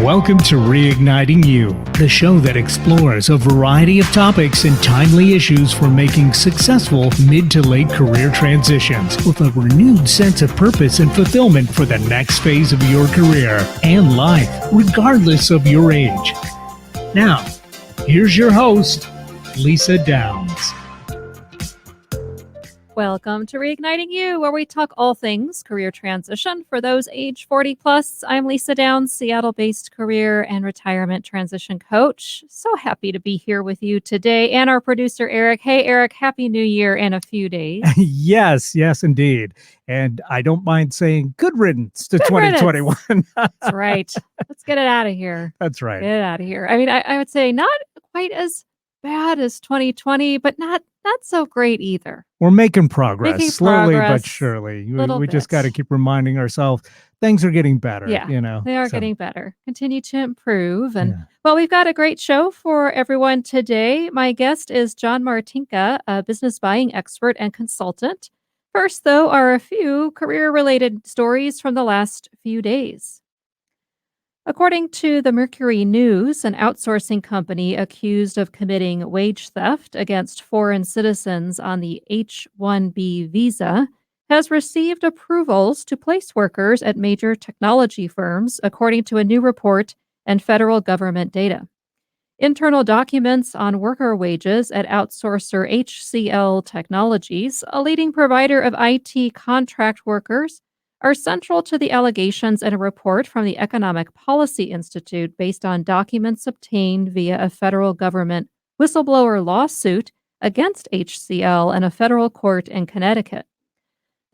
Welcome to Reigniting You, the show that explores a variety of topics and timely issues for making successful mid to late career transitions with a renewed sense of purpose and fulfillment for the next phase of your career and life, regardless of your age. Now, here's your host, Lisa Downs. Welcome to Reigniting You, where we talk all things career transition for those age 40 plus. I'm Lisa Downs, Seattle-based career and retirement transition coach. So happy to be here with you today. And our producer, Eric. Hey, Eric, Happy New Year in a few days. Yes, indeed. And I don't mind saying good riddance to 2021. That's right. Let's get it out of here. That's right. Get it out of here. I mean, I would say not quite as bad as 2020, but not so great either. We're making progress, slowly but surely. We just got to keep reminding ourselves things are getting better. Yeah, they are getting better. Continue to improve. And well, we've got a great show for everyone today. My guest is John Martinka, a business buying expert and consultant. First, though, are a few career-related stories from the last few days. According to the Mercury News, an outsourcing company accused of committing wage theft against foreign citizens on the H-1B visa has received approvals to place workers at major technology firms, according to a new report and federal government data. Internal documents on worker wages at outsourcer HCL Technologies, a leading provider of IT contract workers, are central to the allegations in a report from the Economic Policy Institute based on documents obtained via a federal government whistleblower lawsuit against HCL in a federal court in Connecticut.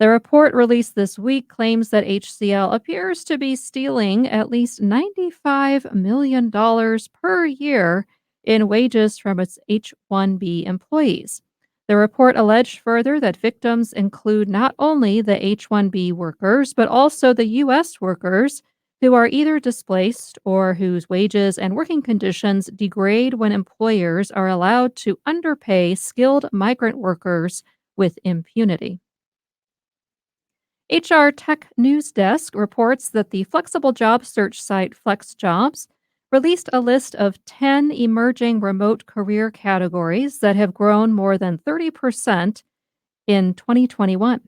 The report released this week claims that HCL appears to be stealing at least $95 million per year in wages from its H-1B employees. The report alleged further that victims include not only the H-1B workers, but also the U.S. workers who are either displaced or whose wages and working conditions degrade when employers are allowed to underpay skilled migrant workers with impunity. HR Tech News Desk reports that the flexible job search site FlexJobs released a list of 10 emerging remote career categories that have grown more than 30% in 2021.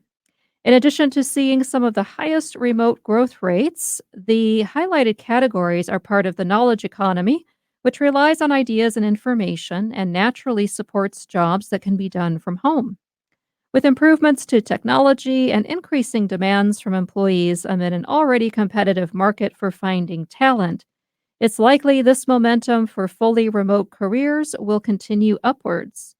In addition to seeing some of the highest remote growth rates, the highlighted categories are part of the knowledge economy, which relies on ideas and information and naturally supports jobs that can be done from home. With improvements to technology and increasing demands from employees amid an already competitive market for finding talent, it's likely this momentum for fully remote careers will continue upwards.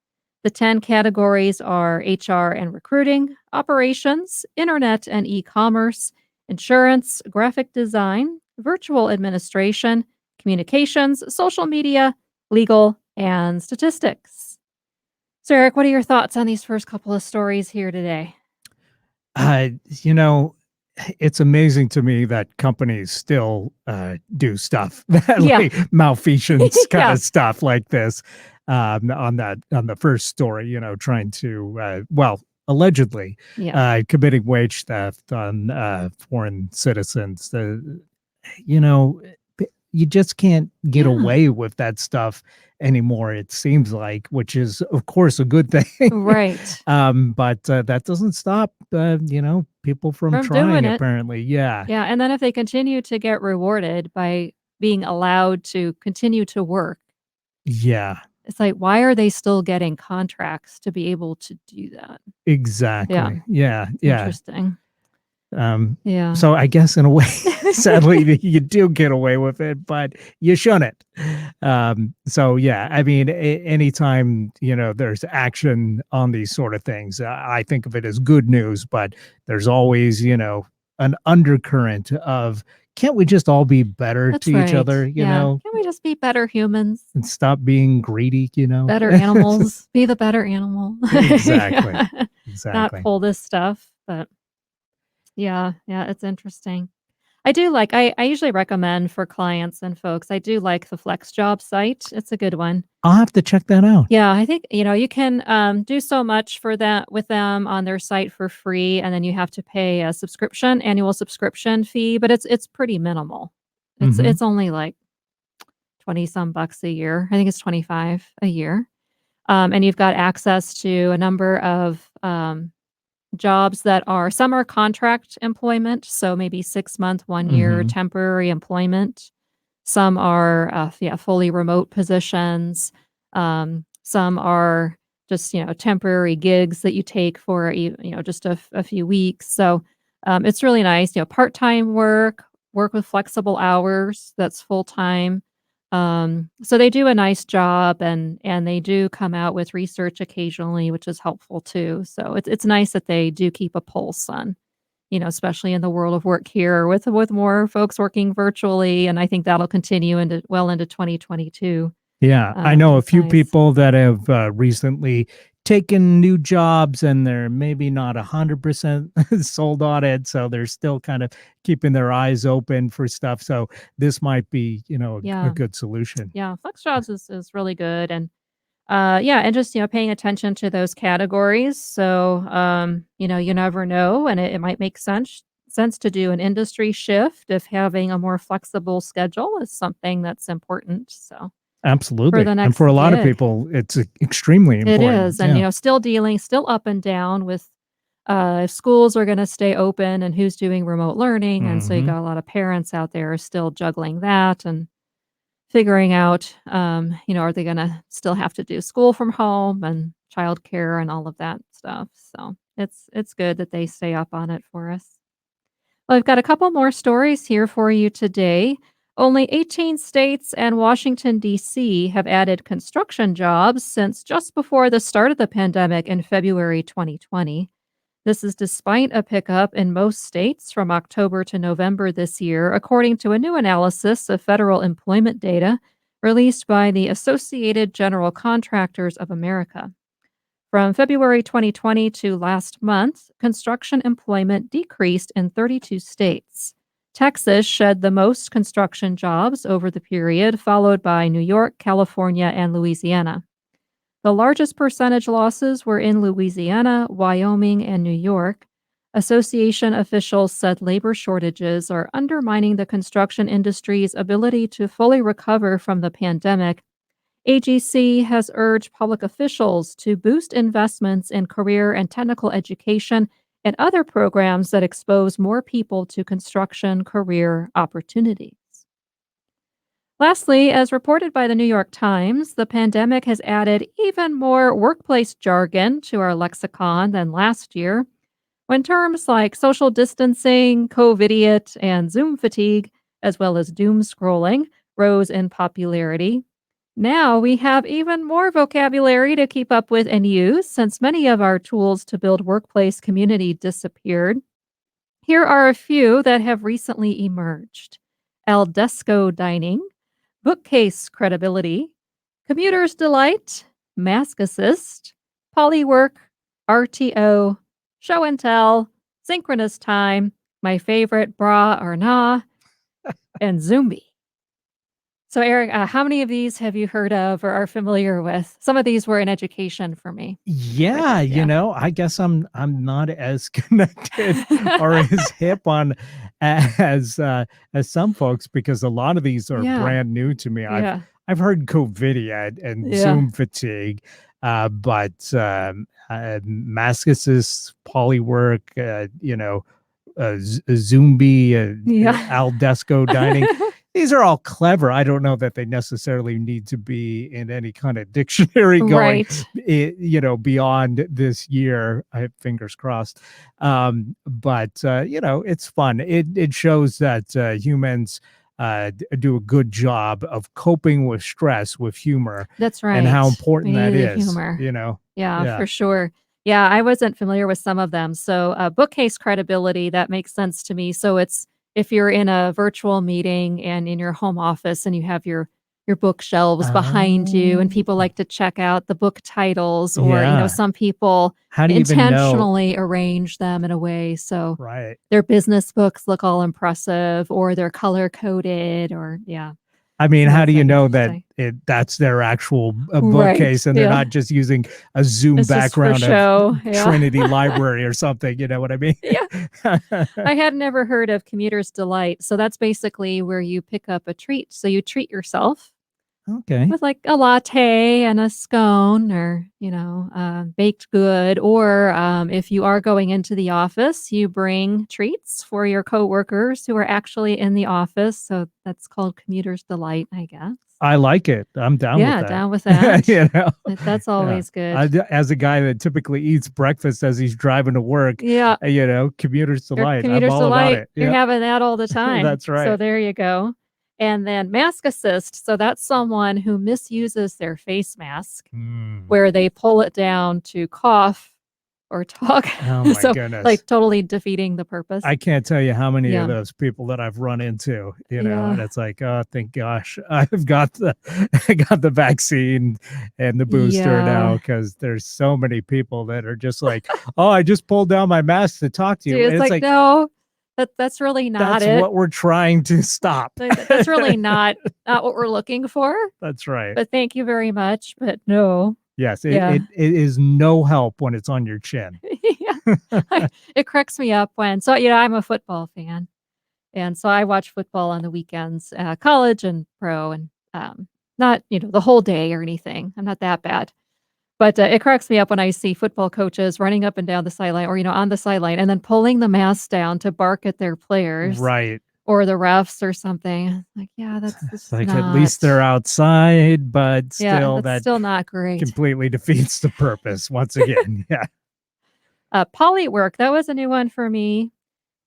The 10 categories are HR and recruiting, operations, internet and e-commerce, insurance, graphic design, virtual administration, communications, social media, legal, and statistics. So, Eric, what are your thoughts on these first couple of stories here today? It's amazing to me that companies still do stuff like malfeasance kind of stuff like this on the first story, trying to allegedly committing wage theft on foreign citizens. You just can't get away with that stuff anymore, it seems like, which is, of course, a good thing. Right. But that doesn't stop, people from trying, apparently. Yeah. Yeah. And then if they continue to get rewarded by being allowed to continue to work. Yeah. It's like, why are they still getting contracts to be able to do that? Exactly. Yeah. Interesting. So I guess in a way, sadly, you do get away with it, but you shouldn't. Anytime, there's action on these sort of things, I think of it as good news, but there's always, an undercurrent of, can't we just all be better to each other, you know? Can we just be better humans? And stop being greedy, Better animals. Be the better animal. Exactly. Not pull this stuff, but yeah, it's interesting. I usually recommend for clients and folks, I do like the FlexJob site. It's a good one. I'll have to check that out. Yeah, I think, you can do so much for that with them on their site for free, and then you have to pay a annual subscription fee, but it's pretty minimal. It's only like 20 some bucks a year. I think it's 25 a year. And you've got access to a number of jobs that are some are contract employment, so maybe 6 month, 1 year Mhm. temporary employment. Some are fully remote positions. Some are just temporary gigs that you take for just a few weeks. So it's really nice. Part time work with flexible hours. That's full time. So they do a nice job, and they do come out with research occasionally, which is helpful too. So it's nice that they do keep a pulse on, especially in the world of work here with more folks working virtually, and I think that'll continue into 2022. Yeah, I Which know a is few nice. people that have recently taken new jobs and they're maybe not 100% sold on it. So they're still kind of keeping their eyes open for stuff. So this might be, a Yeah, good solution. yeah, flex jobs is really good, and yeah, and just paying attention to those categories. So you never know, and it might make sense to do an industry shift if having a more flexible schedule is something that's important. So for Absolutely. the And for next a lot of gig. people, it's extremely It important. is, and, Yeah. still up and down with, if schools are gonna stay open and who's doing remote learning, and so you Hmm. got a lot of parents out there still juggling that and figuring out, are they gonna still have to do school from home and childcare and all of that stuff, so it's good that they stay up on it for us. Well, I've got a couple more stories here for you today. Only 18 states and Washington, D.C. have added construction jobs since just before the start of the pandemic in February 2020. This is despite a pickup in most states from October to November this year, according to a new analysis of federal employment data released by the Associated General Contractors of America. From February 2020 to last month, construction employment decreased in 32 states. Texas shed the most construction jobs over the period, followed by New York, California, and Louisiana. The largest percentage losses were in Louisiana, Wyoming, and New York. Association officials said labor shortages are undermining the construction industry's ability to fully recover from the pandemic. AGC has urged public officials to boost investments in career and technical education and other programs that expose more people to construction career opportunities. Lastly, as reported by the New York Times, the pandemic has added even more workplace jargon to our lexicon than last year, when terms like social distancing, COVIDiot, and Zoom fatigue, as well as doom scrolling, rose in popularity. Now we have even more vocabulary to keep up with and use since many of our tools to build workplace community disappeared. Here are a few that have recently emerged: al desco dining, bookcase credibility, commuters delight, mask assist, polywork, RTO, show and tell, synchronous time, my favorite bra or nah, and Zumbi. So, Eric, how many of these have you heard of or are familiar with? Some of these were in education for me. But Yeah, yeah. I guess I'm not as connected or as hip on as some folks because a lot of these are Yeah. brand new to me. Yeah. I've heard COVIDiot and Yeah. Zoom fatigue, but mascosis, polywork, Zumbi, Yeah. al desco dining. These are all clever. I don't know that they necessarily need to be in any kind of dictionary going, Right. beyond this year. I have fingers crossed. But it's fun. It shows that humans do a good job of coping with stress with humor, That's and how right. We important that need the is. humor. Yeah, Yeah. for sure. Yeah, I wasn't familiar with some of them. So, bookcase credibility, that makes sense to me. So, it's if you're in a virtual meeting and in your home office and you have your bookshelves behind you and Oh, people like to check out the book titles, or, yeah. some people How do you even know? intentionally arrange them in a way so Right. their business books look all impressive or they're color coded or yeah. I mean, how do you know that interesting. that's their actual Right, bookcase and they're yeah. not just using a Zoom It's just for background of show, yeah. Trinity Library or something? You know what I mean? Yeah. I had never heard of Commuters Delight. So that's basically where you pick up a treat. So you treat yourself Okay. with like a latte and a scone or, baked good. Or if you are going into the office, you bring treats for your coworkers who are actually in the office. So that's called Commuter's Delight, I guess. I like it. I'm down with Yeah, that. down with that. You know? That's always good. As a guy that typically eats breakfast as he's driving to work, Yeah. Commuter's Your Delight. I'm Commuter's all about Delight, it. you're Yeah, having that all the time. that's So right. there you go. And then mask assist, so that's someone who misuses their face mask, Mm. where they pull it down to cough or talk. Oh my So, goodness. like, totally defeating the purpose. I can't tell you how many of Yeah. those people that I've run into, and Yeah. it's like, oh, thank gosh, I've got the vaccine and the booster now, Yeah. because there's so many people that are just like, oh, I just pulled down my mask to talk to you. Dude, And it's it's like, no, that's really not that's it. what we're trying to stop. That's really not what we're looking for. That's right. But thank you very much, but no. Yes, Yeah. it is no help when it's on your chin. Yeah. It cracks me up when I'm a football fan, and so I watch football on the weekends, college and pro, and, not, the whole day or anything. I'm not that bad. But, it cracks me up when I see football coaches running up and down the sideline or, on the sideline and then pulling the mask down to bark at their players Right. or the refs or something. Like, yeah, It's that's like, not at least they're outside, but Yeah, still that's that still not great. completely defeats the purpose once again. Yeah. Poly work, that was a new one for me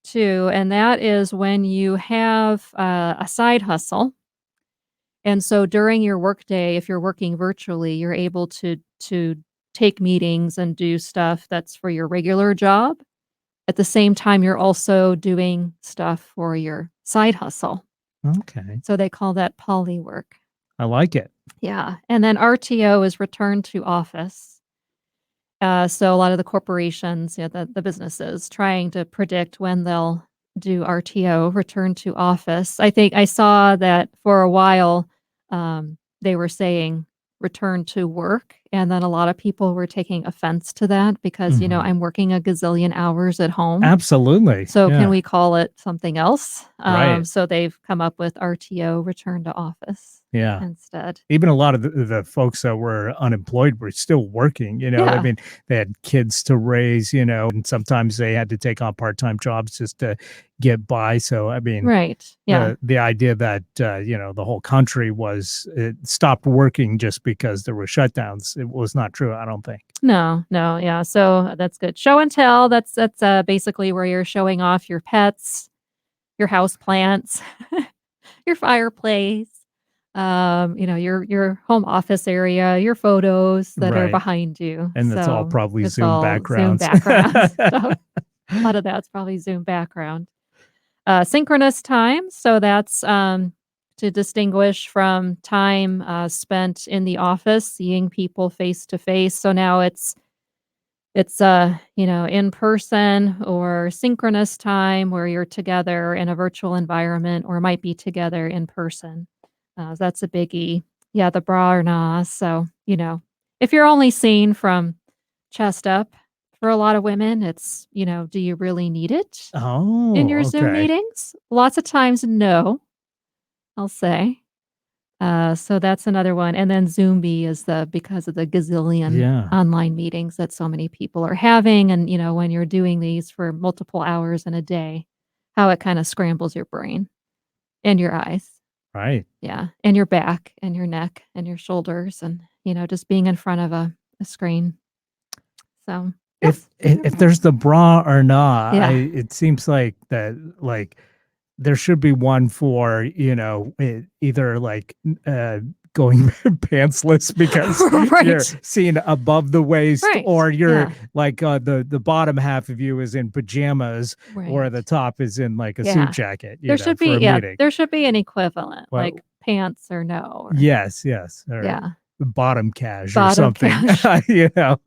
too, and that is when you have, a side hustle, and so during your workday, if you're working virtually, you're able to take meetings and do stuff that's for your regular job. At the same time, you're also doing stuff for your side hustle. Okay. So they call that poly work. I like it. Yeah, and then RTO is return to office. So a lot of the corporations, the businesses trying to predict when they'll do RTO, return to office. I think I saw that for a while, they were saying return to work, and then a lot of people were taking offense to that because, Mhm. I'm working a gazillion hours at home. Absolutely. So Yeah. can we call it something else? Right. So they've come up with RTO, return to office, Yeah. instead. Even a lot of the folks that were unemployed were still working, I Yeah. mean, they had kids to raise, and sometimes they had to take on part-time jobs just to get by. So, I mean, Right. Yeah. the idea that, the whole country stopped working just because there were shutdowns, it was not true, I don't think. No, no, yeah, so that's good. Show and tell, that's basically where you're showing off your pets, your house plants, your fireplace, your home office area, your photos that are Right. behind you. And that's all So probably it's Zoom all Zoom backgrounds. backgrounds. So a lot of that's probably Zoom background. Synchronous time, so that's, to distinguish from time, spent in the office, seeing people face to face. So now it's in person or synchronous time where you're together in a virtual environment or might be together in person. That's a biggie. Yeah, the bra or nah. So, if you're only seen from chest up for a lot of women, it's, do you really need it in Oh, your Zoom okay. meetings? Lots of times, no, I'll say. So that's another one, and then Zoomy is because of the gazillion Yeah. online meetings that so many people are having, and, when you're doing these for multiple hours in a day, how it kinda scrambles your brain and your eyes. Right. Yeah, and your back and your neck and your shoulders and, just being in front of a screen. So, If there's the bra or not, Yeah. it seems like that, there should be one for, either going pantsless because you're Right. seeing above the waist, Right, or you're yeah. the bottom half of you is in pajamas, or the Right. top is in like a Yeah. suit jacket, There should for be a meeting. there should be an equivalent, Well, like pants or no, or yes, yes, or yeah. bottom cash or Bottom something, cash. you know.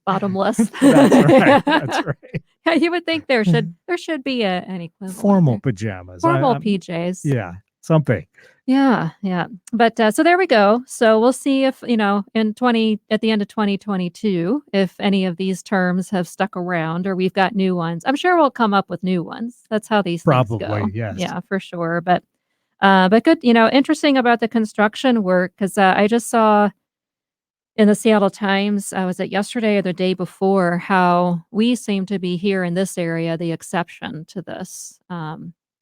Bottomless. That's right. That's right. Yeah, you would think there should be an equivalent Formal there. pajamas. Formal PJs. Yeah, something. Yeah, yeah. But, so there we go. So we'll see if, at the end of 2022, if any of these terms have stuck around or we've got new ones. I'm sure we'll come up with new ones. That's how these things Probably, go. yes. Yeah, for sure. But good, interesting about the construction work because I just saw in the Seattle Times, was it yesterday or the day before, how we seem to be here in this area the exception to this,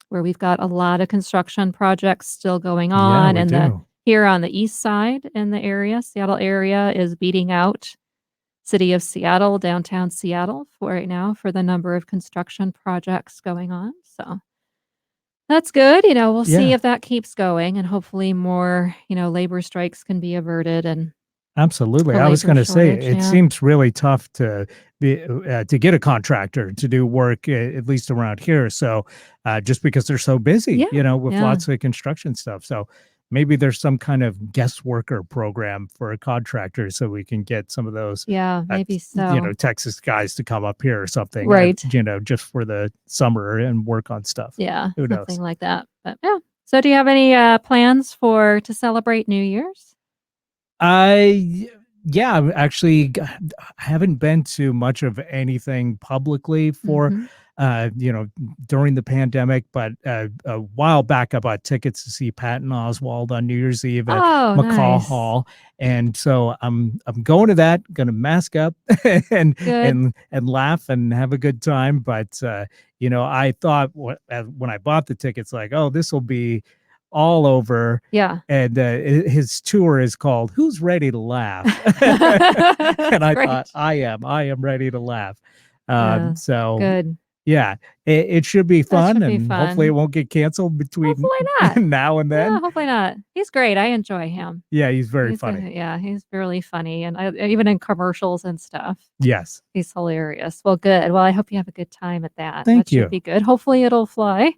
where we've got a lot of construction projects still going Yeah, on, we and the do. here on the east side in the area, Seattle area is beating out city of Seattle, downtown Seattle for right now for the number of construction projects going on. So that's good. We'll see Yeah. if that keeps going and hopefully more, labor strikes can be averted and Absolutely. the I was labor gonna say, shortage. it Yeah. seems really tough to get a contractor to do work, at least around here. So, just because they're so busy, Yeah. with Yeah. lots of construction stuff. So maybe there's some kind of guest worker program for a contractor so we can get some of those, Yeah, maybe so. Texas guys to come up here or something, Right. just for the summer and work on stuff. Yeah, Who something knows? like that. But yeah. So do you have any plans for to celebrate New Year's? I yeah, I've actually I haven't been to much of anything publicly for, Mhm. uh, you know, during the pandemic, but a while back I bought tickets to see Patton Oswalt on New Year's Eve at Oh, McCaw nice. Hall, and so I'm going to that, gonna mask up and Good. laugh and have a good time. But I thought when I bought the tickets, like, oh, this will be all over, Yeah. and his tour is called "Who's Ready to Laugh?" And That's I thought, great. I am ready to laugh. Yeah. So Good. yeah, it should be That fun, should be and hopefully it fun. won't get canceled between Hopefully not. now and Yeah, then. hopefully not. He's great. I enjoy him. Yeah, he's very He's funny. yeah, he's really funny and even in commercials and stuff. Yes. He's hilarious. Well, good. Well, I hope you have a good time at that. That Thank should you. be good. Hopefully it'll fly.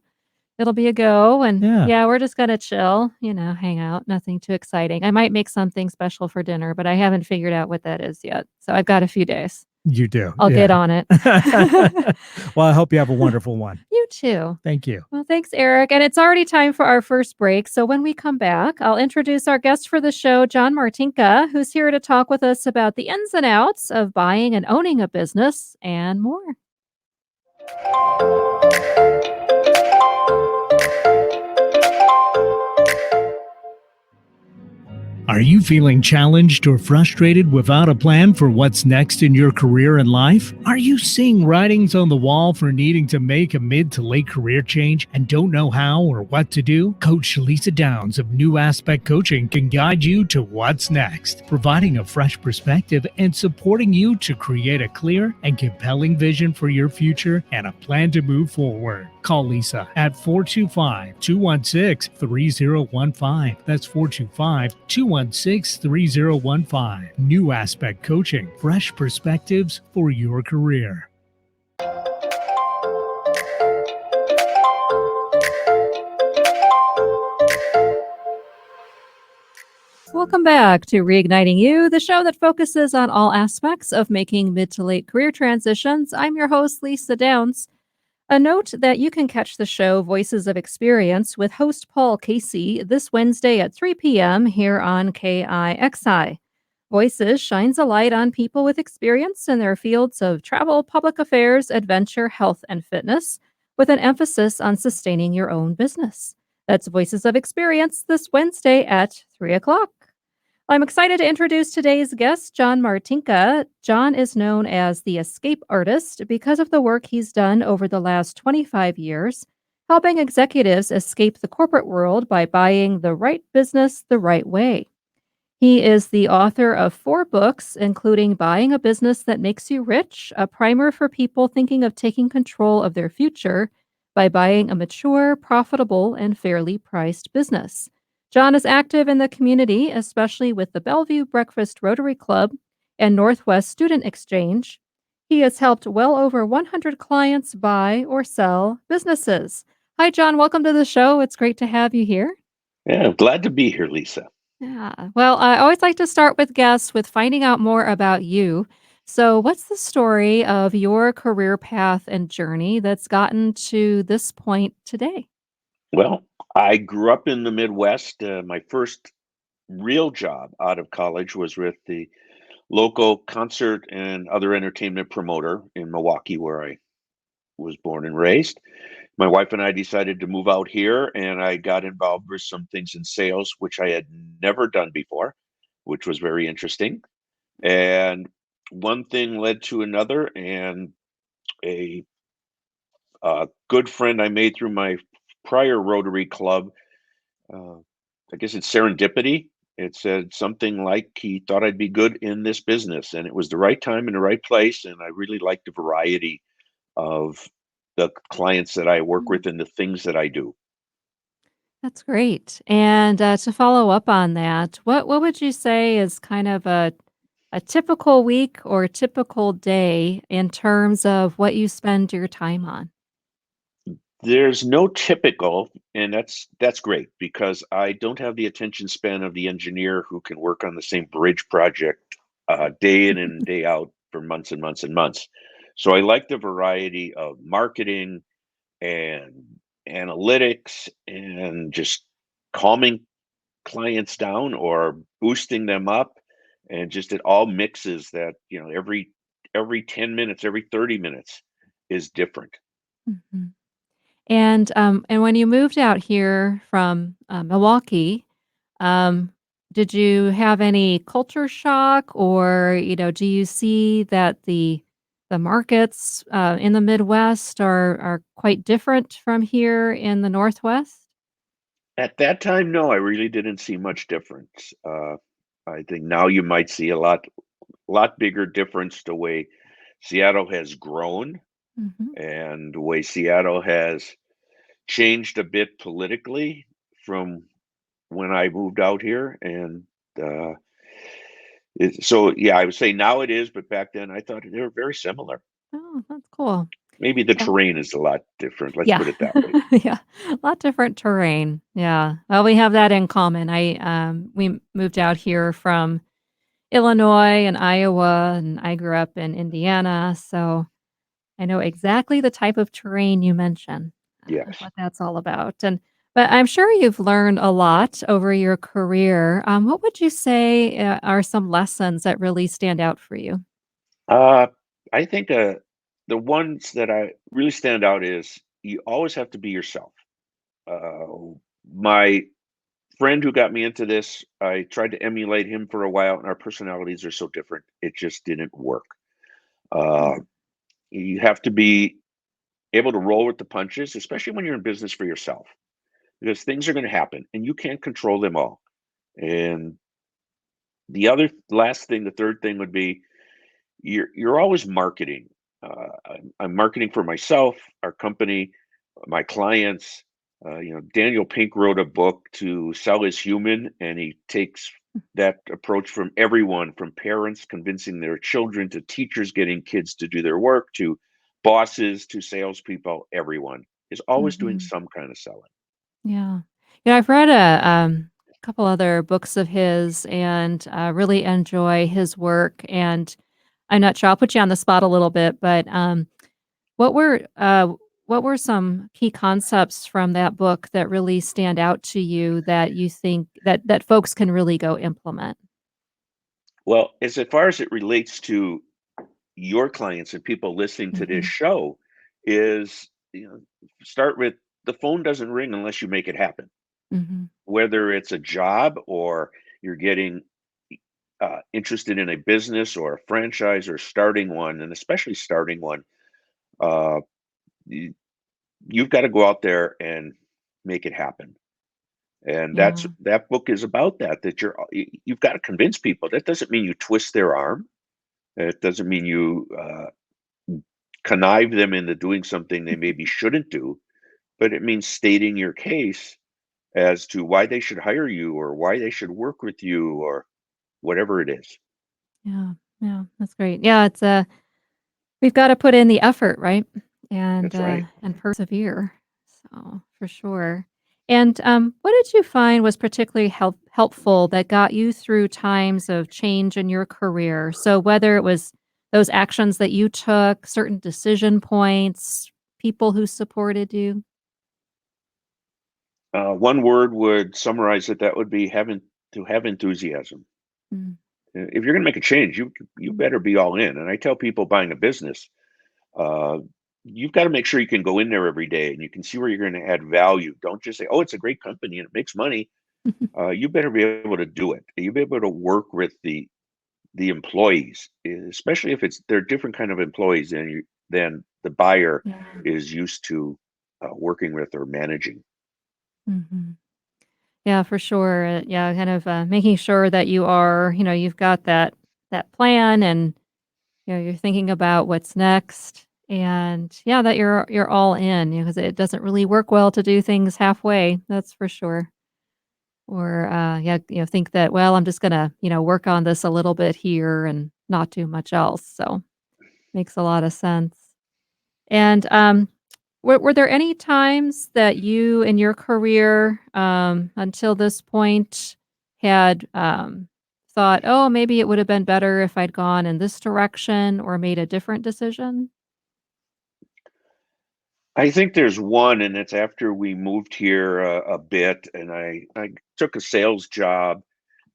It'll be a go, and Yeah, yeah, we're just gonna chill, hang out, nothing too exciting. I might make something special for dinner, but I haven't figured out what that is yet, so I've got a few days. you do. I'll get Yeah. on it. Well, I hope you have a wonderful one. You too. Thank you. Well, thanks, Eric, and it's already time for our first break, so when we come back, I'll introduce our guest for the show, John Martinka, who's here to talk with us about the ins and outs of buying and owning a business and more. Are you feeling challenged or frustrated without a plan for what's next in your career and life? Are you seeing writings on the wall for needing to make a mid to late career change and don't know how or what to do? Coach Lisa Downs of New Aspect Coaching can guide you to what's next, providing a fresh perspective and supporting you to create a clear and compelling vision for your future and a plan to move forward. Call Lisa at 425-216-3015. That's 425-216-3015. New Aspect Coaching, fresh perspectives for your career. Welcome back to Reigniting You, the show that focuses on all aspects of making mid to late career transitions. I'm your host, Lisa Downs. A note that you can catch the show Voices of Experience with host Paul Casey this Wednesday at 3 p.m. here on KIXI. Voices shines a light on people with experience in their fields of travel, public affairs, adventure, health, and fitness, with an emphasis on sustaining your own business. That's Voices of Experience this Wednesday at 3 o'clock. I'm excited to introduce today's guest, John Martinka. John is known as the escape artist because of the work he's done over the last 25 years, helping executives escape the corporate world by buying the right business the right way. He is the author of 4 books, including Buying a Business That Makes You Rich, a primer for people thinking of taking control of their future by buying a mature, profitable, and fairly priced business. John is active in the community, especially with the Bellevue Breakfast Rotary Club and Northwest Student Exchange. He has helped well over 100 clients buy or sell businesses. Hi, John. Welcome to the show. It's great to have you here. Yeah, I'm glad to be here, Lisa. Yeah. Well, I always like to start with guests with finding out more about you. So, what's the story of your career path and journey that's gotten to this point today? Well, I grew up in the Midwest. My first real job out of college was with the local concert and other entertainment promoter in Milwaukee, where I was born and raised. My wife and I decided to move out here, and I got involved with some things in sales, which I had never done before, which was very interesting. And one thing led to another, and a, good friend I made through my prior Rotary Club. Uh, I guess it's serendipity. It said something like he thought I'd be good in this business, and it was the right time and the right place. And I really liked the variety of the clients that I work Mm, with and the things that I do. that's great. And to follow up on that, what would you say is kind of a typical week or a typical day in terms of what you spend your time on? There's no typical, and that's great because I don't have the attention span of the engineer who can work on the same bridge project day in and day out for months and months and months. So I like the variety of marketing and analytics and just calming clients down or boosting them up, and just it all mixes that, every 10 minutes, every 30 minutes is different. Mhm. And when you moved out here from, Milwaukee, um, did you have any culture shock or, do you see that the markets, in the Midwest are quite different from here in the Northwest? At that time, no, I really didn't see much difference. I think now you might see a lot bigger difference the way Seattle has grown Mhm. and the way Seattle has changed a bit politically from when I moved out here. And uh, so, yeah, I would say now it is, but back then I thought they were very similar. Oh, that's cool. Maybe the Yeah. terrain is a lot different. Let's Yeah. put it that way. Yeah. A lot different terrain. Yeah. Well, we have that in common. We moved out here from Illinois and Iowa, and I grew up in Indiana, so I know exactly the type of terrain you mention, Yes. what that's all about, but I'm sure you've learned a lot over your career. What would you say, are some lessons that really stand out for you? Uh, I think the ones that I really stand out is you always have to be yourself. My friend who got me into this, I tried to emulate him for a while, and our personalities are so different. It just didn't work. Uh, Mm, you have to be able to roll with the punches, especially when you're in business for yourself, because things are going to happen and you can't control them all. And last thing, the third thing would be you're always marketing. I'm marketing for myself, our company, my clients. Daniel Pink wrote a book to sell is human, and he takes that approach from everyone, from parents convincing their children to teachers getting kids to do their work to bosses to salespeople. Everyone is always doing mhm. some kind of selling. Yeah. Yeah, I've read a couple other books of his and, really enjoy his work, and I'm not sure, I'll put you on the spot a little bit, but, What were uh, what were some key concepts from that book that really stand out to you that you think that folks can really go implement? Well, as far as it relates to your clients and people listening to this Mhm, show, is start with the phone doesn't ring unless you make it happen. mhm, Whether it's a job or you're getting interested in a business or a franchise or starting one, and especially starting one, uh, you, you've got to go out there and make it happen. And yeah, that book is about that. You've got to convince people. That doesn't mean you twist their arm. It doesn't mean you connive them into doing something they maybe shouldn't do, but it means stating your case as to why they should hire you or why they should work with you or whatever it is. yeah, yeah, that's great. Yeah, we've gotta put in the effort, right? That's right. And persevere. So, for sure. And, what did you find was particularly helpful that got you through times of change in your career? So whether it was those actions that you took, certain decision points, people who supported you? One word would summarize it. That would be to have enthusiasm. Mm. If you're going to make a change, you better be all in. And I tell people buying a business, uh, you've got to make sure you can go in there every day and you can see where you're going to add value. Don't just say, "Oh, it's a great company and it makes money." You better be able to do it. You be able to work with the employees, especially if they're different kind of employees than the buyer Yeah. is used to working with or managing. Mhm. Yeah, for sure. Yeah, kind of making sure that you are, you've got that plan, and you're thinking about what's next, and yeah, that you're all in, because it doesn't really work well to do things halfway. That's for sure. Or yeah, think that, well, I'm just gonna work on this a little bit here and not do much else. So makes a lot of sense. And were there any times that you in your career, until this point, had, thought, "Oh, maybe it would have been better if I'd gone in this direction or made a different decision?" I think there's one, and it's after we moved here a bit, and I took a sales job,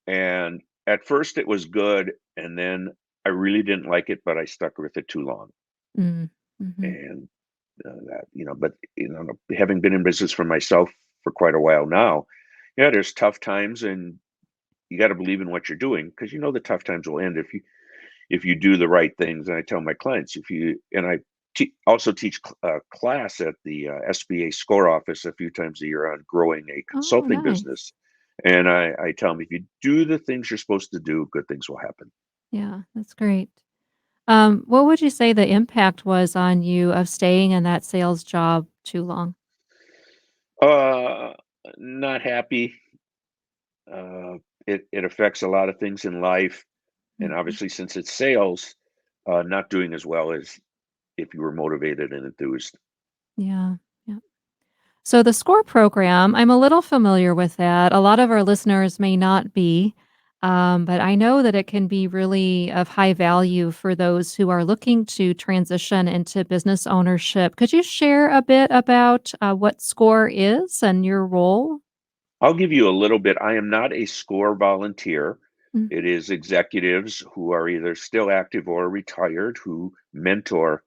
and at first it was good, and then I really didn't like it, but I stuck with it too long, Mm, mhm. and but having been in business for myself for quite a while now, yeah, there's tough times, and you got to believe in what you're doing because the tough times will end if you do the right things. And I tell my clients, if you and I also teach class at the SBA score office a few times a year on growing a Oh, consulting nice. business. And I tell them, if you do the things you're supposed to do, good things will happen. Yeah, that's great. What would you say the impact was on you of staying in that sales job too long? Uh, Not happy. Uh, it affects a lot of things in life, and Mhm. obviously, since it's sales, not doing as well as if you were motivated and enthused. Yeah, yeah. So the SCORE program, I'm a little familiar with that. A lot of our listeners may not be, but I know that it can be really of high value for those who are looking to transition into business ownership. Could you share a bit about what SCORE is and your role? I'll give you a little bit. I am not a SCORE volunteer. It Mhm. is executives who are either still active or retired who mentor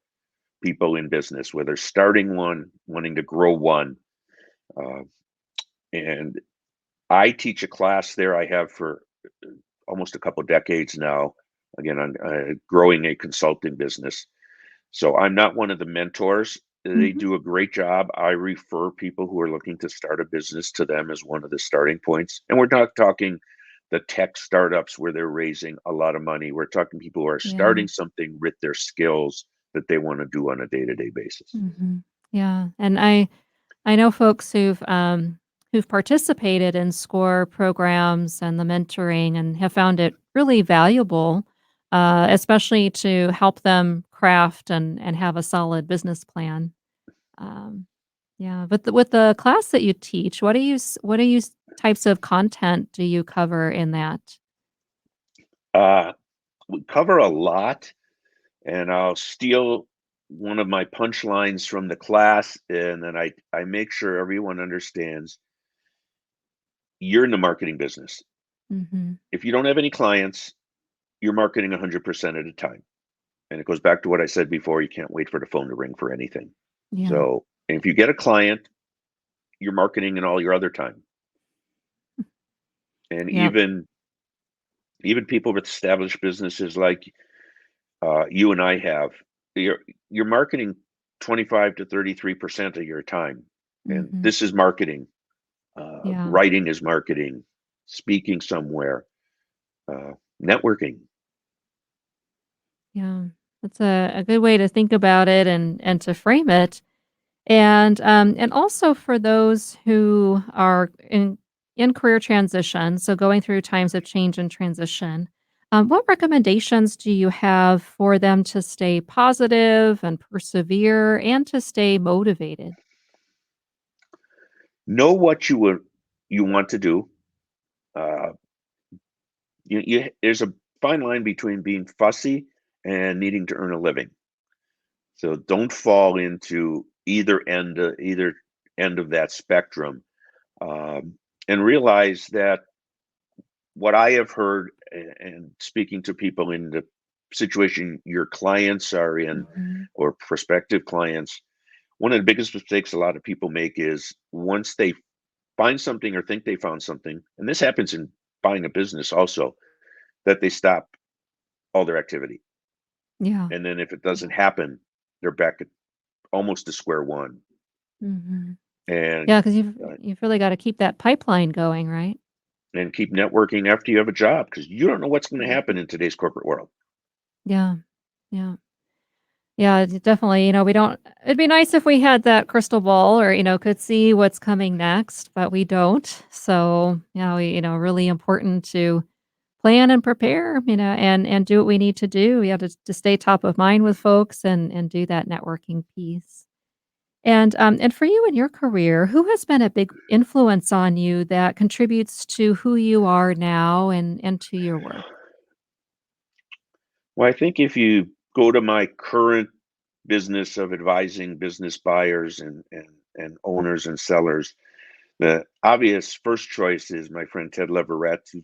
people in business, whether starting one, wanting to grow one. Uh, and I teach a class there I have for almost a couple decades now, again, on growing a consulting business. So I'm not one of the mentors. They Mhm. do a great job. I refer people who are looking to start a business to them as one of the starting points. And we're not talking the tech startups where they're raising a lot of money. We're talking people who are Yeah. starting something with their skills that they want to do on a day-to-day basis. Mhm. Yeah. And I know folks who've participated in SCORE programs and the mentoring and have found it really valuable, especially to help them craft and have a solid business plan. Um, yeah, but with the class that you teach, types of content do you cover in that? Uh, we cover a lot, and I'll steal one of my punchlines from the class, and then I make sure everyone understands you're in the marketing business. Hmm. If you don't have any clients, you're marketing 100% at a time. And it goes back to what I said before, you can't wait for the phone to ring for anything. Yeah. So, if you get a client, you're marketing in all your other time. And Yep. even people with established businesses like you and I have, you're you're marketing 25 to 33% of your time. And Hmm. this is marketing. Yeah. Writing is marketing, speaking somewhere, uh, networking. Yeah. That's a good way to think about it and to frame it. And also for those who are in career transition, so going through times of change and transition, what recommendations do you have for them to stay positive and persevere and to stay motivated? Know what you want to do. Uh, there's a fine line between being fussy and needing to earn a living. So don't fall into either end of that spectrum. and realize that what I have heard and speaking to people in the situation your clients are in Mhm. or prospective clients, one of the biggest mistakes a lot of people make is once they find something or think they found something, and this happens in buying a business also, that they stop all their activity. Yeah. And then if it doesn't happen, they're back at almost to square one. Mhm. And Yeah, 'cause uh, you've really gotta keep that pipeline going, right? and keep networking after you have a job because you don't know what's going to Mhm. happen in today's corporate world. Yeah. Yeah. Yeah, definitely, we don't it'd be nice if we had that crystal ball or, could see what's coming next, but we don't. So, really important to plan and prepare, and do what we need to do. We have to stay top of mind with folks and do that networking piece. And for you in your career, who has been a big influence on you that contributes to who you are now and to your work? Well, I think if you go to my current business of advising business buyers and owners and sellers, the obvious first choice is my friend Ted Leverett, who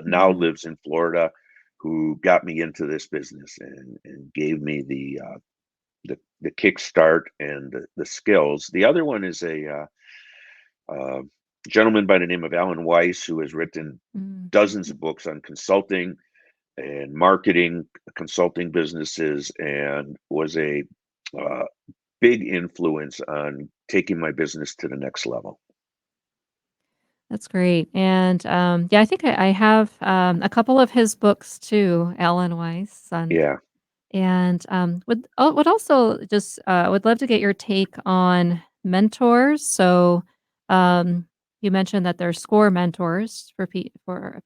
now Mhm. lives in Florida, who got me into this business and gave me the kickstart and the skills. The other one is a uh, gentleman by the name of Alan Weiss, who has written Mm. dozens of books on consulting and marketing, consulting businesses, and was a uh, big influence on taking my business to the next level. That's great, and, yeah, I think I have, a couple of his books too, Alan Weiss, Yeah. would also just, would love to get your take on mentors. So, um, you mentioned that there's SCORE mentors for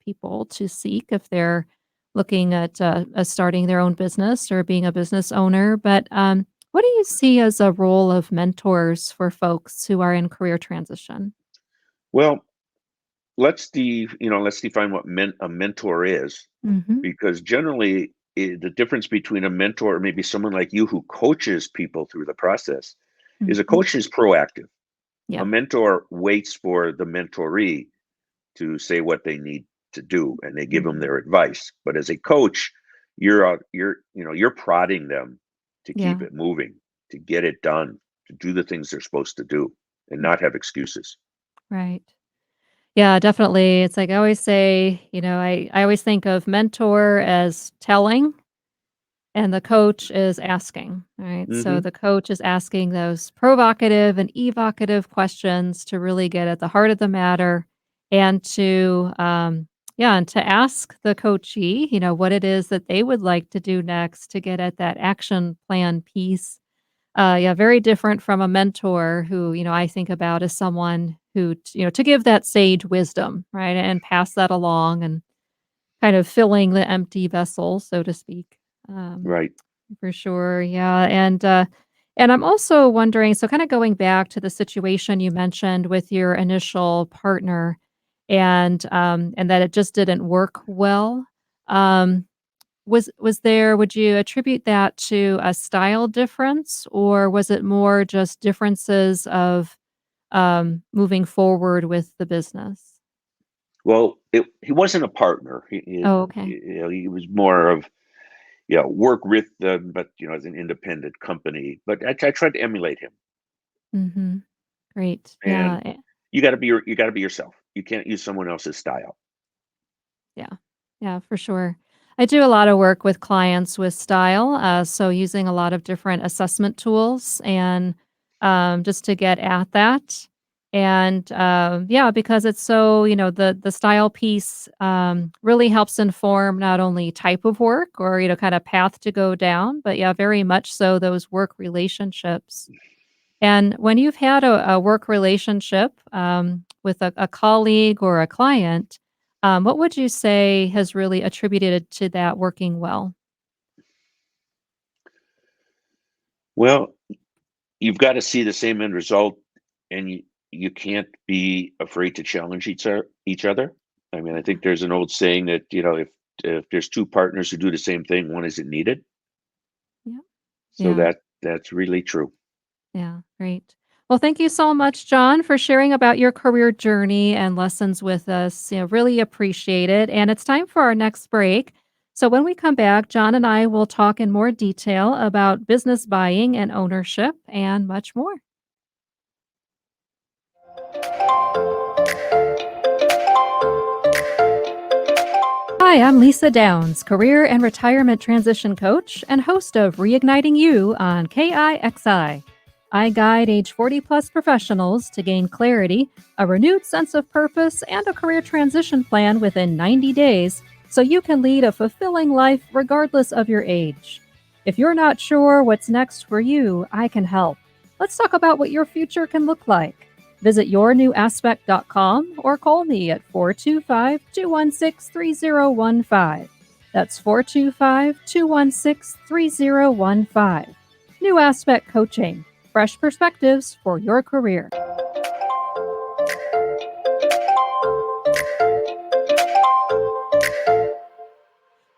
people to seek if they're looking at starting their own business or being a business owner, but, what do you see as a role of mentors for folks who are in career transition? Well, let's define what a mentor is, Mhm. because generally the difference between a mentor or maybe someone like you who coaches people through the process is a Mhm. coach is proactive. A Yeah. mentor waits for the mentoree to say what they need to do and they give them Mhm. their advice. But as a coach, you're prodding them to keep Yeah. it moving, to get it done, to do the things they're supposed to do and Mm. not have excuses. Right. Yeah, definitely. It's like I always say, I always think of mentor as telling and the coach is asking, right? So Hmm. the coach is asking those provocative and evocative questions to really get at the heart of the matter and and to ask the coachee, what it is that they would like to do next to get at that action plan piece. Yeah, very different from a mentor who, I think about as someone who, to give that sage wisdom, right? And pass that along and kind of filling the empty vessel, so to speak. Um, Right. for sure. Yeah. And I'm also wondering, so kind of going back to the situation you mentioned with your initial partner and that it just didn't work well. Um, was there would you attribute that to a style difference, or was it more just differences of, moving forward with the business? Well, he wasn't a partner. Oh, okay. He was more of work with them, but as an independent company. But I tried to emulate him, Mhm. Great. and Yeah, you got to be yourself. You can't use someone else's style. yeah. Yeah, for sure. I do a lot of work with clients with style, so using a lot of different assessment tools and, just to get at that. And, yeah, because it's so the style piece, really helps inform not only type of work or, kind of path to go down, but yeah, very much so those work relationships. And when you've had a work relationship with a colleague or a client, what would you say has really attributed to that working well? Well, you've got to see the same end result, and you can't be afraid to challenge each other. I mean, I Yeah, think there's an old saying that if there's two partners who do the same thing, one isn't needed. yeah, So yeah, that's really true. yeah, great. Well, thank you so much, John, for sharing about your career journey and lessons with us. Really appreciate it. And it's time for our next break. So when we come back, John and I will talk in more detail about business buying and ownership and much more. Hi, I'm Lisa Downs, career and retirement transition coach and host of Reigniting You on KIXI. I guide age 40 plus professionals to gain clarity, a renewed sense of purpose, and a career transition plan within 90 days so you can lead a fulfilling life regardless of your age. If you're not sure what's next for you, I can help. Let's talk about what your future can look like. Visit yournewaspect.com or call me at 425 216 3015. That's 425 216 3015. New Aspect Coaching, fresh perspectives for your career.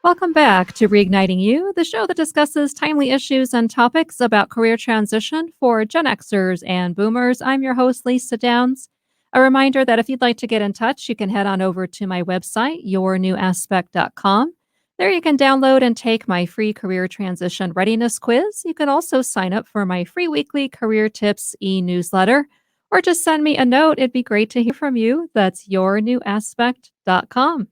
Welcome back to Reigniting You, the show that discusses timely issues and topics about career transition for Gen Xers and Boomers. I'm your host, Lisa Downs. A reminder that if you'd like to get in touch, you can head on over to my website, yournewaspect.com. There you can download and take my free career transition readiness quiz. You can also sign up for my free weekly career tips e-newsletter, or just send me a note. It'd be great to hear from you. That's yournewaspect.com.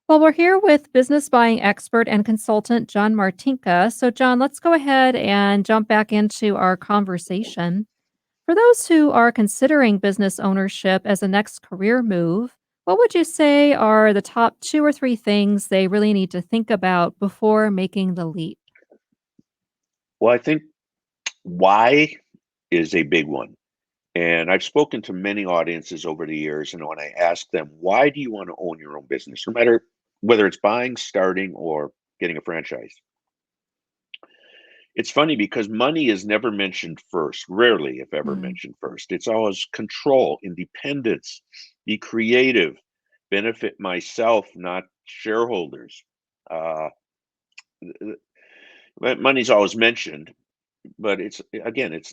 Well, we're here with business buying expert and consultant John Martinka. So, John, let's go ahead and jump back into our conversation. For those who are considering business ownership as a next career move, what would you say are the top two or three things they really need to think about before making the leap? Well, I think why is a big one. And I've spoken to many audiences over the years, and when I ask them, why do you want to own your own business, no matter whether it's buying, starting, or getting a franchise? It's funny because money is never mentioned first, rarely, if ever, Mm, mentioned first. It's always control, independence, be creative, benefit myself, not shareholders. Uh, Money's always mentioned, but it's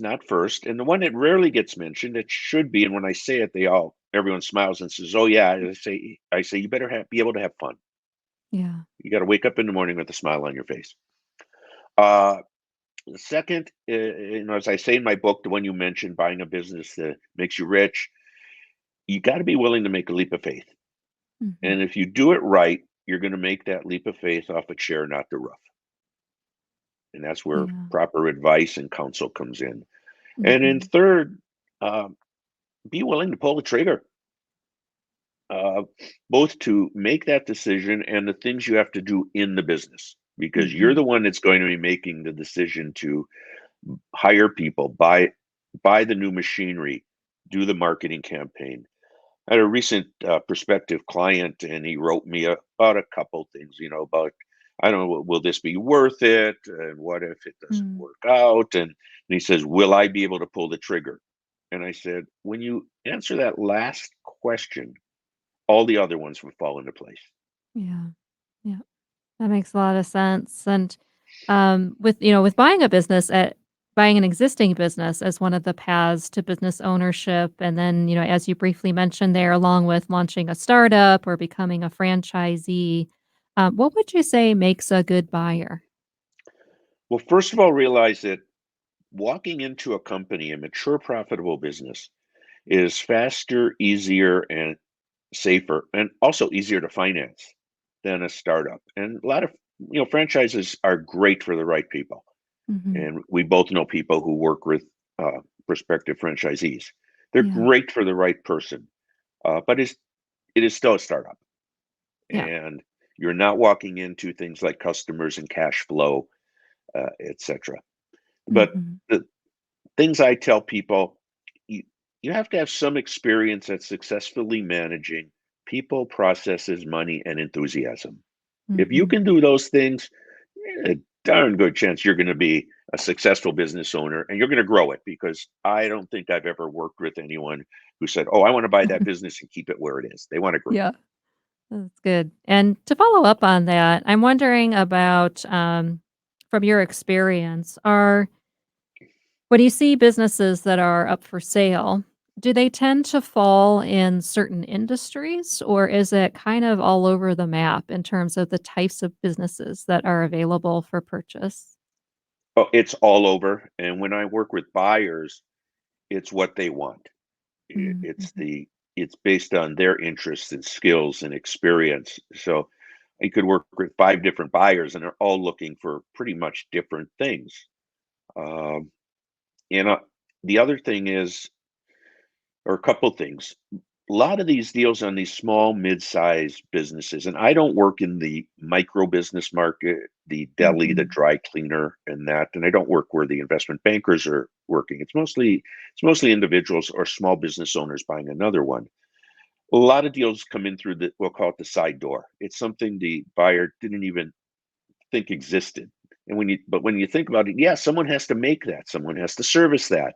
not first. And the one that rarely gets mentioned, it should be. And when I say it, everyone smiles and says, "Oh yeah." And I say, you better be able to have fun. yeah. You got to wake up in the morning with a smile on your face. Uh, the second, as I say in my book, the one you mentioned, buying a business that makes you rich, you got to be willing to make a leap of faith. Hmm. And if you do it right, you're going to make that leap of faith off a chair, not the roof. And that's where Yeah. proper advice and counsel comes in. And then Hmm. third, uh, be willing to pull the trigger, uh, both to make that decision and the things you have to do in the business, because you're Hmm. the one that's going to be making the decision to hire people, buy the new machinery, do the marketing campaign. I had a recent prospective client, and he wrote me about a couple things, about I don't know, will this be worth it, and what if it doesn't Mm, work out, and he says, will I be able to pull the trigger? And I said, when you answer that last question, all the other ones would fall into place. yeah. Yeah. That makes a lot of sense. And with buying a business at buying an existing business as one of the paths to business ownership, and then as you briefly mentioned there, along with launching a startup or becoming a franchisee, what would you say makes a good buyer? Well, first of all, realize that walking into a company, a mature, profitable business, is faster, easier, and safer, and also easier to finance than a startup. And a lot of franchises are great for the right people. Hmm. And we both know people who work with prospective franchisees. They're Yeah. great for the right person, but it is still a startup, Yeah. and you're not walking into things like customers and cash flow, etc. But Hmm. the things I tell people, you, you have to have some experience at successfully managing people, processes, money, and enthusiasm. If you Hmm. can do those things, a darn good chance you're going to be a successful business owner, and you're going to grow it, because I don't think I've ever worked with anyone who said, "Oh, I want to buy that business and keep it where it is." They want to grow. Yeah. That's good. And to follow up on that, I'm wondering about from your experience, are When you see businesses that are up for sale, do they tend to fall in certain industries, or is it kind of all over the map in terms of the types of businesses that are available for purchase? Oh, it's all over. And when I work with buyers, it's what they want. It's Mm-hmm. it's based on their interests and skills and experience. So I could work with five different buyers, and they're all looking for pretty much different things. Um, and the other thing is, or a couple things. A lot of these deals on these small, mid-sized businesses, and I don't work in the micro business market, the deli, the Hmm. dry cleaner, and that, and I don't work where the investment bankers are working. It's mostly individuals or small business owners buying another one. A lot of deals come in through the, we'll call it the side door. It's something the buyer didn't even think existed. But when you think about it, yeah, someone has to make that, someone has to service that,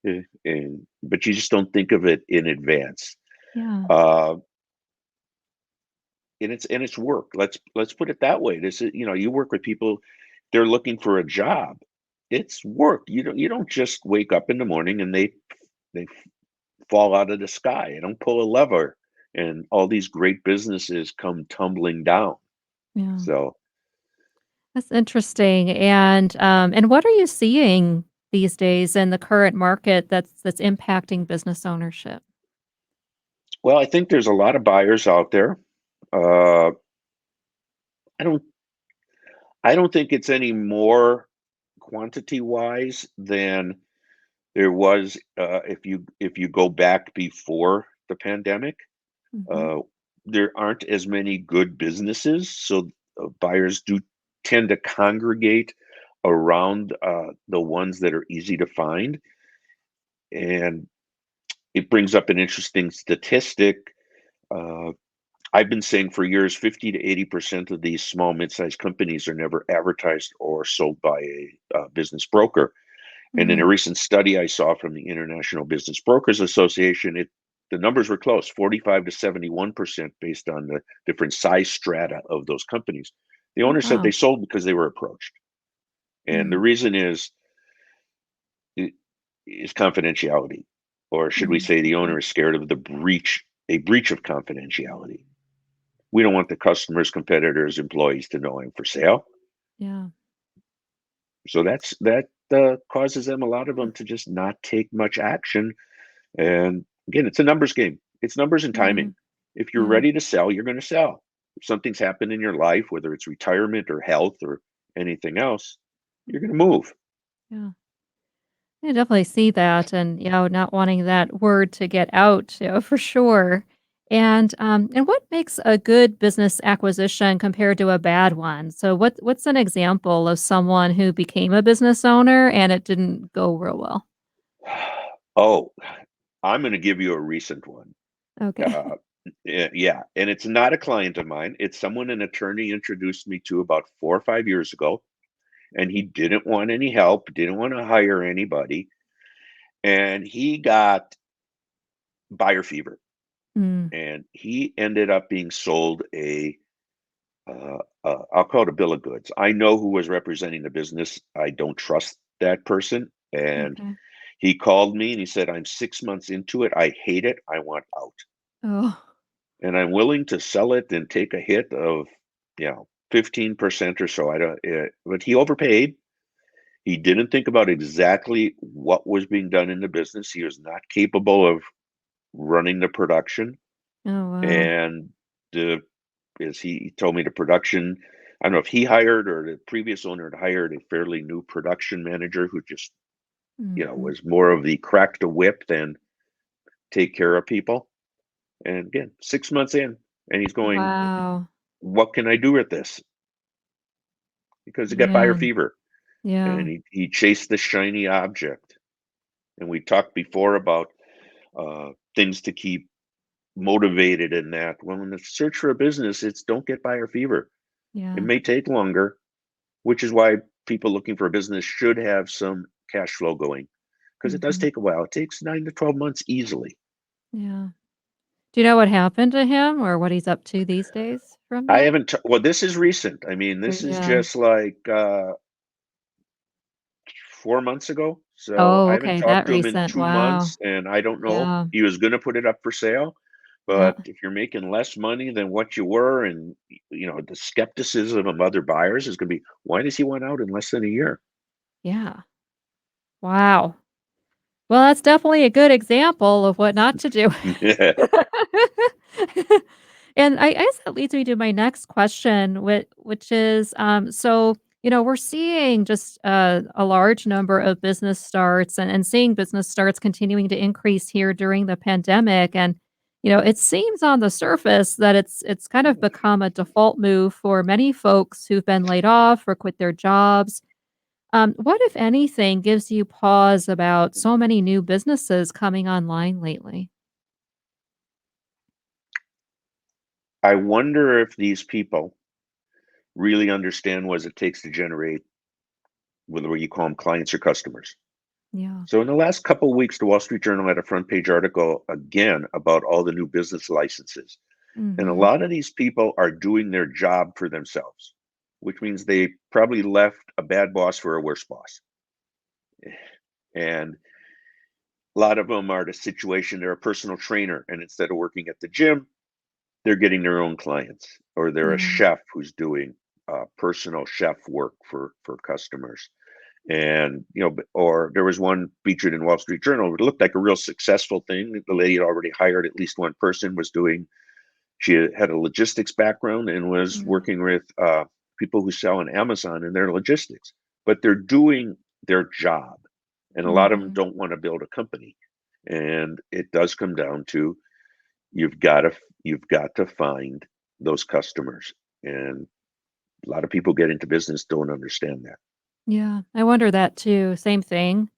but you just don't think of it in advance. Yeah. Uh, and it's work. Let's put it that way. This is, you work with people, they're looking for a job. It's work. You don't just wake up in the morning and they fall out of the sky. You don't pull a lever and all these great businesses come tumbling down. Yeah. So, That's interesting. And what are you seeing these days in the current market that's impacting business ownership? well, I think there's a lot of buyers out there. Uh, I don't I don't think it's any more quantity wise than there was, if you go back before the pandemic. Hmm. Uh, there aren't as many good businesses, so buyers do tend to congregate around the ones that are easy to find. And it brings up an interesting statistic. Uh, I've been saying for years, 50 to 80% of these small, mid-sized companies are never advertised or sold by a business broker. And in a Mm. recent study I saw from the International Business Brokers Association, the numbers were close, 45 to 71% based on the different size strata of those companies. The Oh, owner said they wow. sold because they were approached. And the Mm. reason is confidentiality. Or should we Mm. say the Okay. owner is scared of a breach of confidentiality. We don't want the customers, competitors, employees to know I'm for sale. Yeah. So that causes them, a lot of them, to just not take much action. And again, it's a numbers game. It's numbers and Yeah. timing. If you're Yeah. ready to sell, you're going to sell. If something's happened in your life, whether it's retirement or health or anything else, you're going to move. Yeah. I definitely see that and, not wanting that word to get out, for sure. And what makes a good business acquisition compared to a bad one? So what's an example of someone who became a business owner and it didn't go real well? Oh, I'm going to give you a recent one. Okay. Uh, yeah, and it's not a client of mine. It's someone an attorney introduced me to about 4 or 5 years ago, and he didn't want any help, didn't want to hire anybody, and he got buyer fever, Mm, and he ended up being sold I'll call it a bill of goods. I know who was representing the business. I don't trust that person, and okay. he called me and he said, "I'm 6 months into it. I hate it. I want out, Oh. and I'm willing to sell it and take a hit of, 15% or so." I don't, but he overpaid. He didn't think about exactly what was being done in the business. He was not capable of running the production, Oh, wow. and the is he told me the production. I don't know if he hired or the previous owner had hired a fairly new production manager who just, Mhm. was more of the crack the whip than take care of people. And again, 6 months in, and he's going, Wow. "What can I do with this?" Because he got buyer Yeah. fever, and Yeah. he chased the shiny object. And we talked before about things to keep motivated in that. Well, in the search for a business, it's don't get buyer fever. It Yeah. may take longer, which is why people looking for a business should have some cash flow going, because it does Mhm. take a while. It takes 9 to 12 months easily. Yeah. Do you know what happened to him or what he's up to these days from I that? haven't well, this is recent. I mean, this is Yeah. just like 4 months ago. So Oh, I haven't okay, talked that to him in recent. 2 Wow. months, and I don't know. Yeah. He was going to put it up for sale, Yeah. but if you're making less money than what you were, and the skepticism of other buyers is going to be, why does he want out in less than a year? Yeah. Wow. Well, that's definitely a good example of what not to do. And I guess that leads me to my next question, which is, we're seeing just a large number of business starts and seeing business starts continuing to increase here during the pandemic. And, it seems on the surface that it's kind of become a default move for many folks who've been laid off or quit their jobs. What, if anything, gives you pause about so many new businesses coming online lately? I wonder if these people really understand what it takes to generate, whether you call them clients or customers. Yeah. So in the last couple of weeks, the Wall Street Journal had a front page article again about all the new business licenses. And a Mhm. lot of these people are doing their job for themselves, which means they probably left a bad boss for a worse boss. And a lot of them are the situation, they're a personal trainer, and instead of working at the gym, they're getting their own clients, or they're a Yeah. chef who's doing personal chef work for customers. And or there was one featured in Wall Street Journal. It looked like a real successful thing. The lady had already hired at least one person, was doing. She had a logistics background and was Yeah. working with people who sell on Amazon in their logistics, but they're doing their job. And a lot of them Mhm. don't want to build a company. And it does come down to you've got to you've got to find those customers. And a lot of people get into business don't understand that. Yeah, I wonder that too, same thing.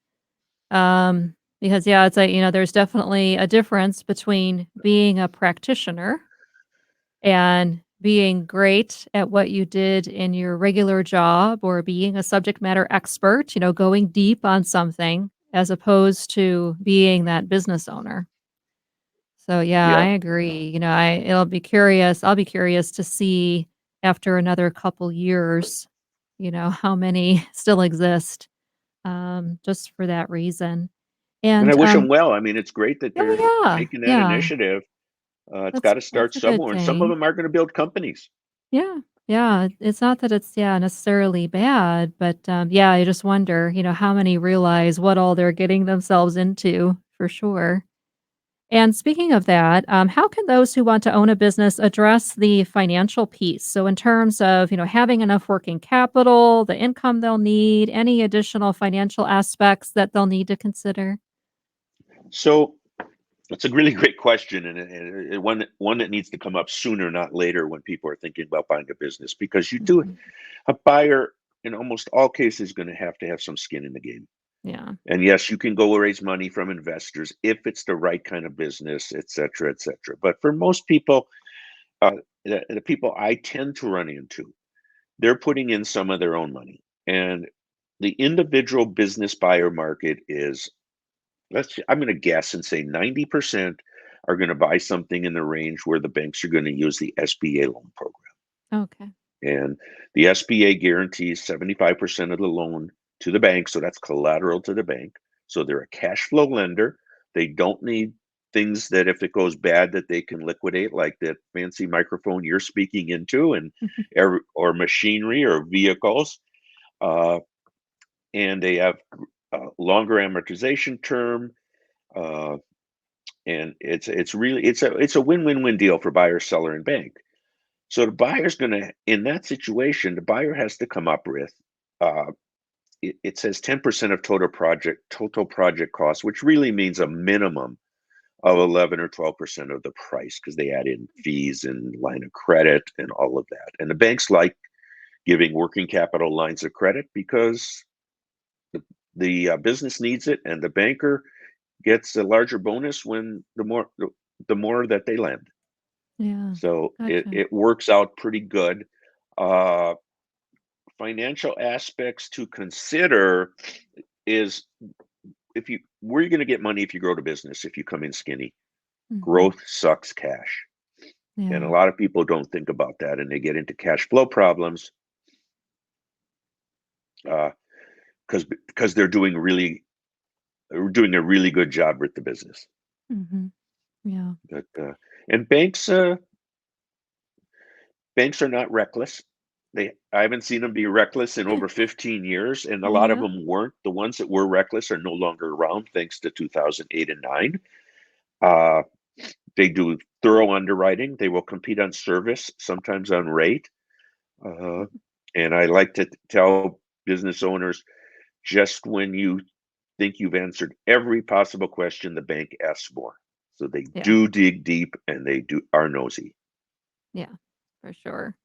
Because, yeah, it's like, there's definitely a difference between being a practitioner and being great at what you did in your regular job or being a subject matter expert, going deep on something as opposed to being that business owner. So, yeah, I Yeah. agree. I'll be curious to see after another couple years, how many still exist, just for that reason. And I And, wish them well. I mean, it's great that they're oh, yeah, taking that yeah, initiative. It's got to start that's a good somewhere, and some of thing. them are going to build companies. Yeah, yeah, it's not that it's, yeah, necessarily bad, but, yeah, I just wonder, how many realize what all they're getting themselves into, for sure. And speaking of that, how can those who want to own a business address the financial piece? So, in terms of having enough working capital, the income they'll need, any additional financial aspects that they'll need to consider. So it's a really great question, and one that needs to come up sooner, not later, when people are thinking about buying a business, because Mhm. a buyer in almost all cases is going to have some skin in the game. Yeah. And yes, you can go raise money from investors if it's the right kind of business, et cetera, et cetera. But for most people, uh, the people I tend to run into, they're putting in some of their own money. And the individual business buyer market is, I'm going to guess and say 90% are going to buy something in the range where the banks are going to use the SBA loan program. Okay. And the SBA guarantees 75% of the loan to the bank. So that's collateral to the bank. So they're a cash flow lender. They don't need things that if it goes bad that they can liquidate, like that fancy microphone you're speaking into, and or machinery or vehicles. Uh, and they have a longer amortization term. Uh, and it's a win-win-win deal for buyer, seller, and bank. So the buyer's going to, in that situation, the buyer has to come up with, uh, it says 10% of total project cost, which really means a minimum of 11 or 12% of the price, because they add in fees and line of credit and all of that. And the banks like giving working capital lines of credit because the business needs it, and the banker gets a larger bonus when the more that they lend. Yeah. So Gotcha. it works out pretty good. Uh, Financial aspects to consider is, if you where are you going to get money if you grow the business, if you come in skinny? Mhm. Growth sucks cash. And a Yeah. lot of people don't think about that, and they get into cash flow problems. Uh, because they're doing a really good job with the business. Hmm. Yeah. But and banks are not reckless. I haven't seen them be reckless in over 15 years, and a lot of Yeah. them weren't. The ones that were reckless are no longer around, thanks to 2008 and 9. Uh, they do thorough underwriting. They will compete on service, sometimes on rate. Uh, and I like to tell business owners, just when you think you've answered every possible question, the bank asks more. So they Yeah. do dig deep, and they are nosy. Yeah. For sure.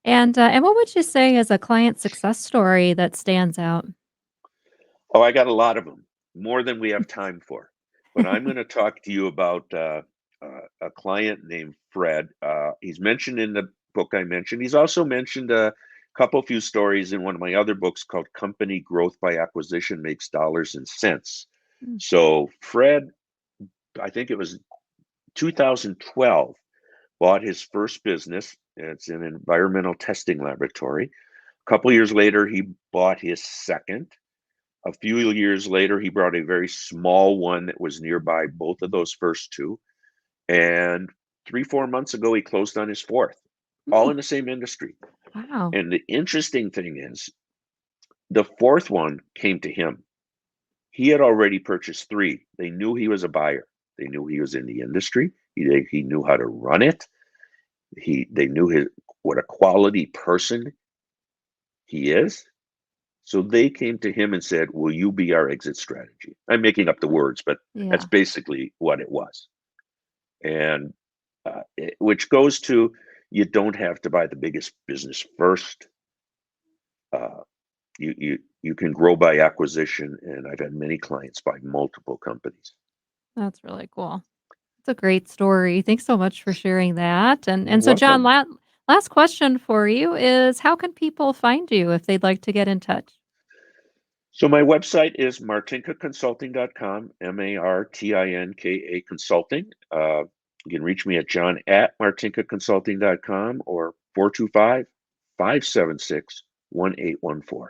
And what would you say is a client success story that stands out? Oh, I got a lot of them, more than we have time for. But I'm going to talk to you about a client named Fred. He's mentioned in the book I mentioned. He's also mentioned a few stories in one of my other books called Company Growth by Acquisition Makes Dollars and Cents. Mm. So Fred, I think it was 2012, bought his first business. It's an environmental testing laboratory. A couple years later, he bought his second. A few years later, he brought a very small one that was nearby both of those first two. And 3, 4 months ago, he closed on his fourth, all Mm. in the same industry. Wow. And the interesting thing is, the fourth one came to him. He had already purchased three. They knew he was a buyer. They knew he was in the industry. He knew how to run it. They knew what a quality person he is. So they came to him and said, "Will you be our exit strategy?" I'm making up the words, but that's Yeah. basically what it was. And which goes to, you don't have to buy the biggest business first. Uh, you can grow by acquisition, and I've had many clients buy multiple companies. That's really cool. It's a great story. Thanks so much for sharing that. And You're so John, welcome. last question for you is how can people find you if they'd like to get in touch? So my website is martinkaconsulting.com, Martinka Consulting. You can reach me at john@martinkaconsulting.com or 425-576-1814.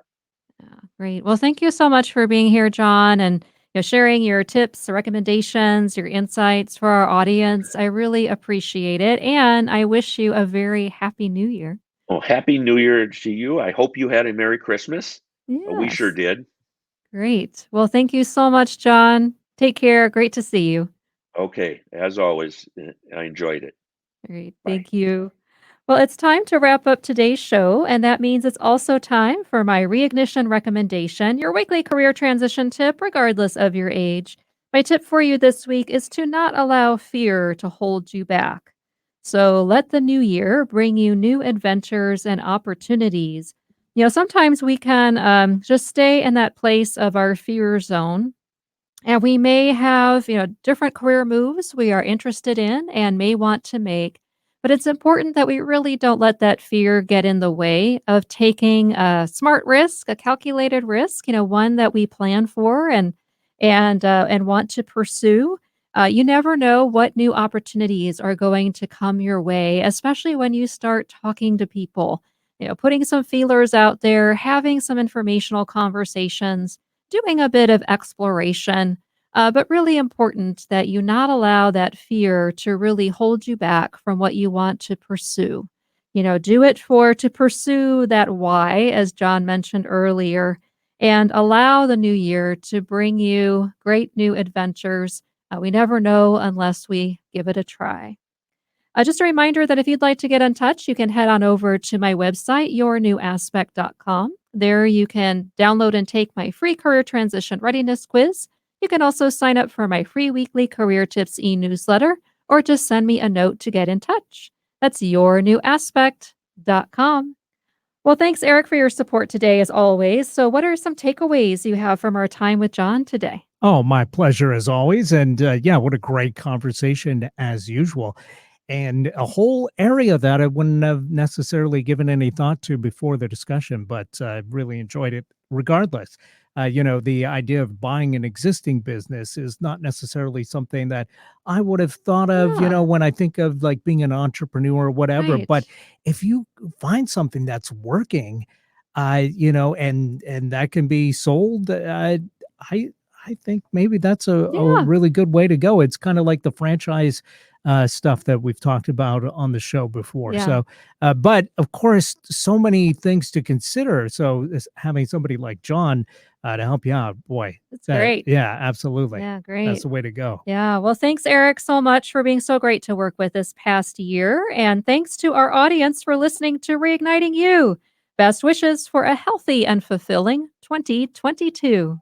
Yeah, great. Well, thank you so much for being here, John, and sharing your tips, recommendations, your insights for our audience. I really appreciate it, and I wish you a very happy New Year. Well, Happy New Year to you. I hope you had a Merry Christmas. We sure Yes, did. great. Well, thank you so much, John. Take care. Great to see you. Okay, as always, I enjoyed it. Great. Bye. Thank you. Well, it's time to wrap up today's show, and that means it's also time for my reignition recommendation, your weekly career transition tip, regardless of your age. My tip for you this week is to not allow fear to hold you back. So let the new year bring you new adventures and opportunities. Sometimes we can just stay in that place of our fear zone, and we may have, different career moves we are interested in and may want to make. But it's important that we really don't let that fear get in the way of taking a smart risk, a calculated risk, one that we plan for and want to pursue. You never know what new opportunities are going to come your way, especially when you start talking to people, putting some feelers out there, having some informational conversations, doing a bit of exploration, but really important that you not allow that fear to really hold you back from what you want to pursue. Do it to pursue that why, as John mentioned earlier, and allow the new year to bring you great new adventures. We never know unless we give it a try. Just a reminder that if you'd like to get in touch, you can head on over to my website, yournewaspect.com. There you can download and take my free career transition readiness quiz. You can also sign up for my free weekly career tips e-newsletter or just send me a note to get in touch. That's yournewaspect.com. Well, thanks, Eric, for your support today, as always. So, what are some takeaways you have from our time with John today? Oh, my pleasure as always. And yeah, what a great conversation as usual. And a whole area that I wouldn't have necessarily given any thought to before the discussion, but really enjoyed it regardless. The idea of buying an existing business is not necessarily something that I would have thought of, Yeah, when I think of like being an entrepreneur or whatever. right. But if you find something that's working, And that can be sold. I think maybe that's a Yeah, really good way to go. It's kind of like the franchise stuff that we've talked about on the show before. yeah, So, but of course, so many things to consider. So, having somebody like John to help you out, boy, it's great. yeah, absolutely, Yeah, that's great. the way to go. Yeah, well, thanks, Eric, so much for being so great to work with this past year. And thanks to our audience for listening to Reigniting You. Best wishes for a healthy and fulfilling 2022.